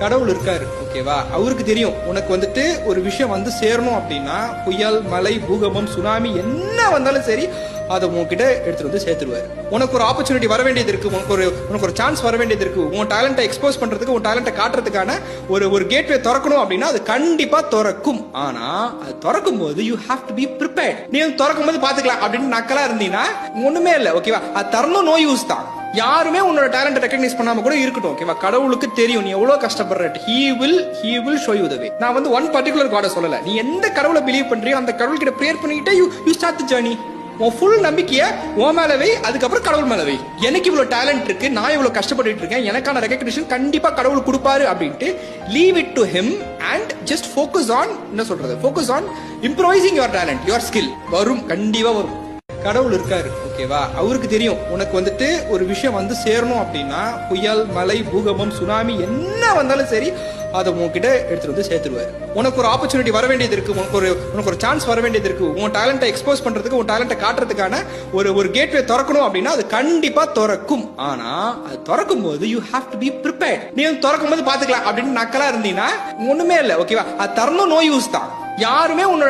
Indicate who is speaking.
Speaker 1: கடவுள் இருக்காரு, ஓகேவா? அவருக்கு தெரியும் உனக்கு வந்துட்டு ஒரு விஷயம் வந்து சேரணும் அப்படின்னா புயல், மலை, பூகம்பம், சுனாமி என்ன வந்தாலும் சரி அதை உன்கிட்ட எடுத்துட்டு வந்து சேர்த்துருவாரு. உனக்கு ஒரு ஆப்பர்ச்சுனிட்டி வர வேண்டியது இருக்கு, உனக்கு ஒரு சான்ஸ் வர வேண்டியது இருக்கு, உன் டேலண்ட்டை எக்ஸ்போஸ் பண்றதுக்கு, உன் டேலண்ட்டை காட்டுறதுக்கான ஒரு கேட்வே திறக்கணும் அப்படின்னா அது கண்டிப்பா திறக்கும். ஆனா அது திறக்கும் போது you have to be prepared. நீ திறக்கும் போது பாத்துக்கலாம் அப்படின்னு நக்கலா இருந்தீங்கன்னா ஒண்ணுமே இல்லை, ஓகேவா? அது தரணும், நோ யூஸ் தான். யாருமே உன்னோட டேலண்ட் ரெகக்னைஸ் பண்ணாம கூட இருக்கட்டும், ஓகேவா? கடவுளுக்கு தெரியும் நீ எவ்வளவு கஷ்டப்படுற. he will show you the way. நான் வந்து ஒன் பர்టిక్యులர் காட சொல்லல. நீ எந்த கடவுளை பிலீவ் பண்றியோ அந்த கடவுள் கிட்ட பிரேயர் பண்ணிக்கிட்டே யூ ஸ்டார்ட் தி ஜர்னி. உன் ஃபுல் நம்பிக்கைய உன் மேல வை, அதுக்கப்புறம் கடவுள் மேல வை. எனக்கு இவ்வளவு டேலண்ட் இருக்கு, நான் இவ்வளவு கஷ்டப்பட்டு இருக்கேன், எனக்கான ரெகக்னிஷன் கண்டிப்பா கடவுள் கொடுப்பாரு அப்படின்ட்டு leave it to him and just focus on, என்ன சொல்றது, focus on improvising your talent, your skill. வரும், கண்டிப்பா வரும். கடவுள் இருக்காரு, ஓகேவா? அவருக்கு தெரியும் உனக்கு வந்துட்டு ஒரு விஷயம் வந்து சேரணும் அப்படின்னா புயல், மலை, பூகம்பம், சுனாமி என்ன வந்தாலும் சரி அதை உன்கிட்ட எடுத்துட்டு வந்து சேர்த்துருவாரு. உனக்கு ஒரு ஆப்பர்ச்சுனிட்டி வர வேண்டியது இருக்கு, உனக்கு ஒரு சான்ஸ் வர வேண்டியது இருக்கு, உன் டேலண்ட்டை எக்ஸ்போஸ் பண்றதுக்கு, உன் டேலண்ட்டை காட்டுறதுக்கான ஒரு கேட்வே திறக்கணும் அப்படின்னா அது கண்டிப்பா திறக்கும். ஆனா அது திறக்கும் போது you have to be prepared. நீ திறக்கும் போது பாத்துக்கலாம் அப்படின்னு நக்கலா இருந்தீங்கன்னா ஒண்ணுமே இல்லை, ஓகேவா? அது தரணும், நோ யூஸ் தான். யாருமே உன்னோட